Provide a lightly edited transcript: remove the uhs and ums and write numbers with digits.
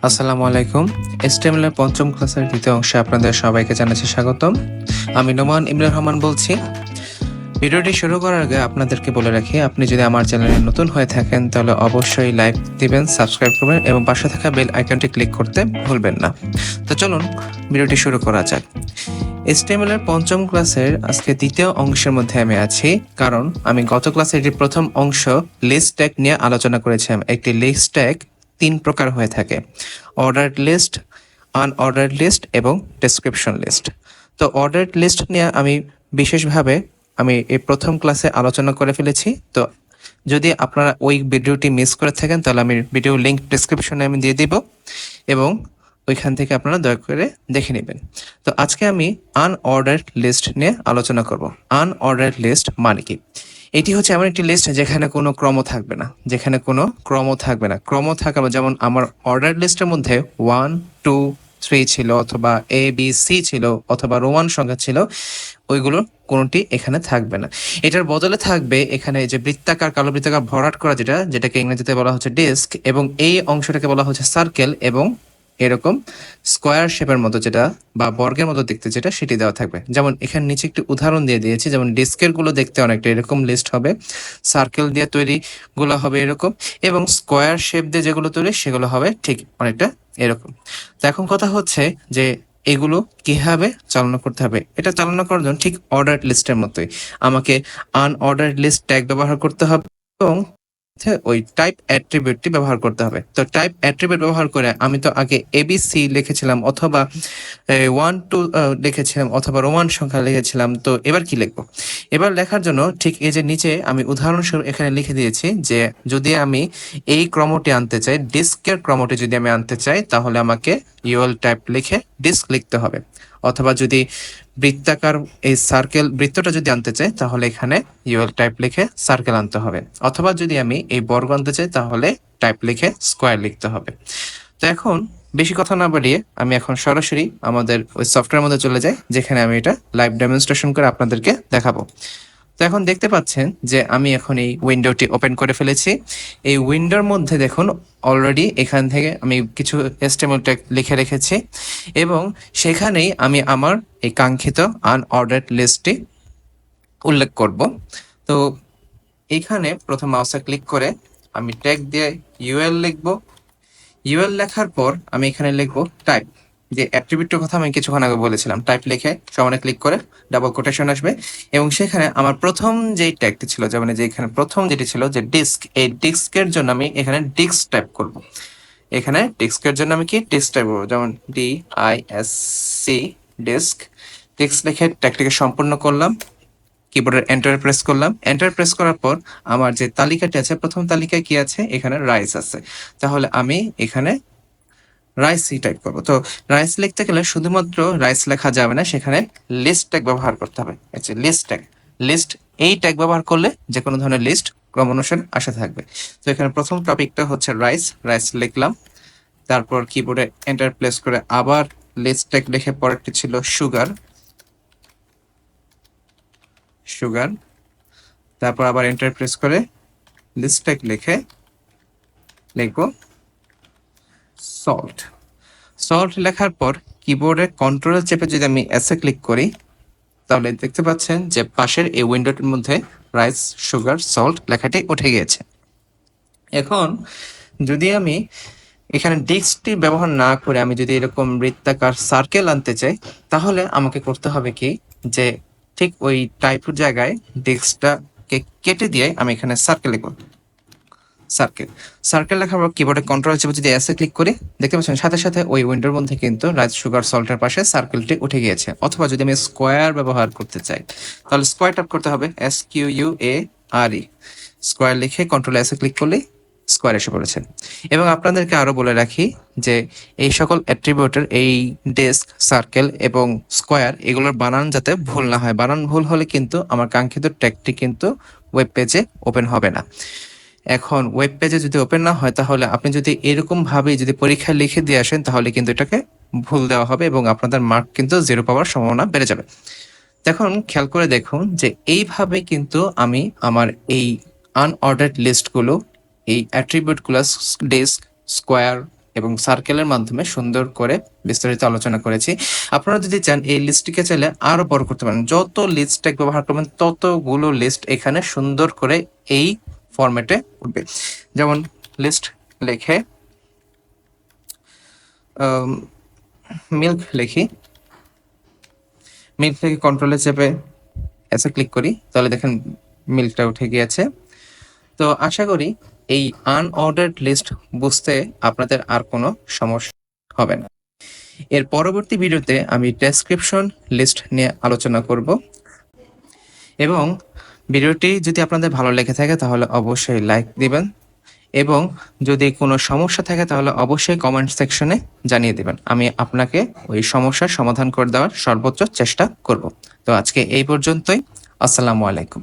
আসসালামু আলাইকুম। HTML এর পঞ্চম ক্লাসের দ্বিতীয় অংশে আপনাদের সবাইকে জানাচ্ছি স্বাগতম। আমি নোমান ইমরান রহমান বলছি। ভিডিওটি শুরু করার আগে আপনাদেরকে বলে রাখি, আপনি যদি আমার চ্যানেলে নতুন হয়ে থাকেন তাহলে অবশ্যই লাইক দিবেন, সাবস্ক্রাইব করবেন এবং পাশে থাকা বেল আইকনটি ক্লিক করতে ভুলবেন না। তো চলুন ভিডিওটি শুরু করা যাক। HTML এর পঞ্চম ক্লাসের আজকে দ্বিতীয় অংশের মধ্যে আমি আছি, কারণ আমি গত ক্লাসে এটি প্রথম অংশ লিস্ট ট্যাগ নিয়ে আলোচনা করেছিলাম। একটি লিস্ট ট্যাগ তিন প্রকার হয়ে থাকে: অর্ডার্ড লিস্ট, আনঅর্ডার্ড লিস্ট এবং ডেসক্রিপশন লিস্ট। তো অর্ডার্ড লিস্ট নিয়ে আমি বিশেষভাবে এই প্রথম ক্লাসে আলোচনা করে ফেলেছি। তো যদি আপনারা ওই ভিডিওটি মিস করে থাকেন তাহলে আমি ভিডিও লিঙ্ক ডিসক্রিপশনে আমি দিয়ে দিব এবং ওইখান থেকে আপনারা দয়া করে দেখে নেবেন। তো আজকে আমি আনঅর্ডার্ড লিস্ট নিয়ে আলোচনা করব। আনঅর্ডার্ড লিস্ট মানে কি? এটি হচ্ছে এমন একটি লিস্ট যেখানে কোনো ক্রম থাকবে না, ক্রম থাকবে যেমন আমার অর্ডার লিস্টের মধ্যে 1 2 3 ছিল, অথবা এ বি সি ছিল, অথবা রোমান সংখ্যা ছিল, ওইগুলোর কোনোটি এখানে থাকবে না। এটার বদলে থাকবে এখানে যে বৃত্তাকার, কালো বৃত্তাকার ভরাট করা, যেটাকে ইংরেজিতে বলা হচ্ছে ডিস্ক, এবং এই অংশটাকে বলা হচ্ছে সার্কেল, এবং এরকম স্কোয়ার শেপের মতো যেটা বা বর্গের মতো দেখতে যেটা, সেটি দেওয়া থাকবে। যেমন এখানে নিচে একটি উদাহরণ দিয়ে দিয়েছি, যেমন ডিস্কের গুলো দেখতে অনেকটা এরকম লিস্ট হবে, সার্কেল দিয়ে তৈরি গুলো হবে এরকম, এবং স্কোয়ার শেপ দিয়ে যেগুলো তৈরি সেগুলো হবে ঠিক অনেকটা এরকম। তো এখন কথা হচ্ছে যে এগুলো কিভাবে চালনা করতে হবে। এটা চালনা করার জন্য ঠিক অর্ডার লিস্টের মতোই আমাকে আনঅর্ডার লিস্ট ট্যাগ ব্যবহার করতে হবে এবং ওই টাইপ অ্যাট্রিবিউটটি ব্যবহার করতে হবে। তো টাইপ অ্যাট্রিবিউট ব্যবহার করে আমি তো আগে এবিসি লিখেছিলাম, অথবা 1 2 লিখেছিলাম, অথবা রোমান সংখ্যা লিখেছিলাম। তো এবার কি লিখবো? এবার লেখার জন্য ঠিক এই যে নিচে আমি উদাহরণস্বরূপ এখানে লিখে দিয়েছি যে যদি আমি এই ক্রমটি আনতে চাই, ডিস্কের ক্রমটি যদি আমি আনতে চাই, তাহলে আমাকে ইউএল টাইপ লিখে ডিস্ক লিখতে হবে। অথবা যদি বৃত্তাকার এই সার্কেল বৃত্তটা যদি আনতে চাই, তাহলে এখানে ইউএল টাইপ লিখে সার্কেল আনতে হবে। অথবা যদি আমি এই বর্গ আনতে চাই, তাহলে টাইপ লিখে স্কোয়ার লিখতে হবে। তো এখন বেশি কথা না বাড়িয়ে আমি এখন সরাসরি আমাদের ওই সফটওয়্যার মধ্যে চলে যাই, যেখানে আমি এটা লাইভ ডেমনস্ট্রেশন করে আপনাদেরকে দেখাবো। তো এখন দেখতে পাচ্ছেন যে আমি এখন এই উইন্ডোটি ওপেন করে ফেলেছি। এই উইন্ডোর মধ্যে দেখুন অলরেডি এখান থেকে আমি কিছু HTML ট্যাগ লিখে রেখেছি, এবং সেখানেই আমি আমার এই কাঙ্ক্ষিত আনঅর্ডার্ড লিস্টটি উল্লেখ করব। তো এইখানে প্রথম মাউসে ক্লিক করে আমি ট্যাগ দিয়ে ইউএল লিখব। ইউএল লেখার পর আমি এখানে লিখবো টাইপ, যে অ্যাট্রিবিউটের কথা আমি কিছুক্ষণ আগে বলেছিলাম। টাইপ লিখে সমানে ক্লিক করে ডাবল কোটেশন আসবে, এবং সেখানে আমার প্রথম যেই ট্যাগটি ছিল, যেমন যে এখানে প্রথম যেটি ছিল যে ডিস্ক, এই ডিস্কের জন্য আমি এখানে ডিস্ক টাইপ করব। এখানে ডিস্কের জন্য আমি কি ডিস্ক টাইপ করবো, যেমন DISC ডিস্ক। ডিস্ক লিখে ট্যাগটিকে সম্পূর্ণ করলাম, কিবোর্ডের এন্টার প্রেস করলাম। এন্টার প্রেস করার পর আমার যে তালিকাটি আছে, প্রথম তালিকায় কি আছে, এখানে রাইস আছে, তাহলে আমি এখানে রাইসই টাইপ করবো। তো রাইস লিখতে গেলে শুধুমাত্র রাইস লেখা যাবে না, সেখানে লিস্ট ট্যাগ ব্যবহার করতে হবে। আচ্ছা, লিস্ট ট্যাগ, লিস্ট, এই ট্যাগ ব্যবহার করলে যে কোনো ধরনের লিস্ট ক্রম অনুসারে আসা থাকবে। তো এখানে প্রথম টপিকটা হচ্ছে রাইস, রাইস লিখলাম। তারপর কিবোর্ডে এন্টার প্রেস করে আবার লিস্ট ট্যাগ লিখে পরেরটি ছিল সুগার, সুগার। তারপর আবার এন্টার প্রেস করে লিস্ট ট্যাগ লিখে লিখবো সল্ট। সল্ট লেখার পর কিবোর্ডে কন্ট্রোল চেপে যদি আমি এসে ক্লিক করি, তাহলে দেখতে পাচ্ছেন যে পাশের এই উইন্ডোটির মধ্যে রাইস, সুগার, সল্ট লেখাটি উঠে গিয়েছে। এখন যদি আমি এখানে ডিস্কটি ব্যবহার না করে আমি যদি এরকম বৃত্তাকার সার্কেল আনতে চাই, তাহলে আমাকে করতে হবে কি, যে ঠিক ওই টাইপের জায়গায় ডিস্কটাকে কেটে দিয়ে আমি এখানে সার্কেল লিখব। সার্কেল, সার্কেল লেখার পর কিবোর্ডে কন্ট্রোল চেপে যদি এসে ক্লিক করি, দেখতে পাচ্ছেন সাথে সাথে ওই উইন্ডোর মধ্যে কিন্তু রাইস, সুগার, সল্টের পাশে সার্কেলটি উঠে গিয়েছে। অথবা যদি আমি স্কোয়ার ব্যবহার করতে চাই, তাহলে স্কোয়ার টাইপ করতে হবে SQUARE, স্কোয়ার লিখে কন্ট্রোল এসে ক্লিক করলেই স্কোয়ার এসে পড়েছে। এবং আপনাদেরকে আরো বলে রাখি যে এই সকল অ্যাট্রিবিউটের এই ডেস্ক, সার্কেল এবং স্কোয়ার, এগুলোর বানান যাতে ভুল না হয়। বানান ভুল হলে কিন্তু আমার কাঙ্ক্ষিত ট্যাগটি কিন্তু ওয়েব পেজে ওপেন হবে না। এখন ওয়েব পেজে যদি ওপেন না হয়, তাহলে আপনি যদি এরকম ভাবে যদি পরীক্ষায় লিখে দিয়ে আসেন, তাহলে কিন্তু এটাকে ভুল দেওয়া হবে এবং আপনাদের মার্ক কিন্তু 0 পাওয়ার সম্ভাবনা বেড়ে যাবে। এখন খেয়াল করে দেখুন যে এইভাবে কিন্তু আমি আমার এই আনঅর্ডার্ড লিস্টগুলো, এই অ্যাট্রিবিউটগুলো, ডিস্ক, স্কোয়ার, এবং সার্কেলের মাধ্যমে সুন্দর করে বিস্তারিত আলোচনা করেছি। আপনারা যদি চান এই লিস্টটিকে চাইলে আরো বড় করতে পারেন। যত লিস্ট ট্যাগ ব্যবহার করবেন ততগুলো লিস্ট এখানে সুন্দর করে এই ফরম্যাটে উঠবে। যেমন লিস্ট লিখে মিল্ক লিখি, মিল্ক থেকে কন্ট্রোলে চেপে এসে ক্লিক করি, তাহলে দেখেন মিল্কটা উঠে গিয়েছে। তো আশা করি এই আনঅর্ডার্ড লিস্ট বুঝতে আপনাদের আর কোনো সমস্যা হবে না। এর পরবর্তী ভিডিওতে আমি ডেসক্রিপশন লিস্ট নিয়ে আলোচনা করব, এবং ভিডিওটি যদি আপনাদের ভালো লেগে থাকে তাহলে অবশ্যই লাইক দিবেন, এবং যদি কোনো সমস্যা থাকে তাহলে অবশ্যই কমেন্ট সেকশনে জানিয়ে দিবেন। আমি আপনাকে ওই সমস্যার সমাধান করে দেওয়ার সর্বোচ্চ চেষ্টা করব। তো আজকে এই পর্যন্তই। আসসালামু আলাইকুম।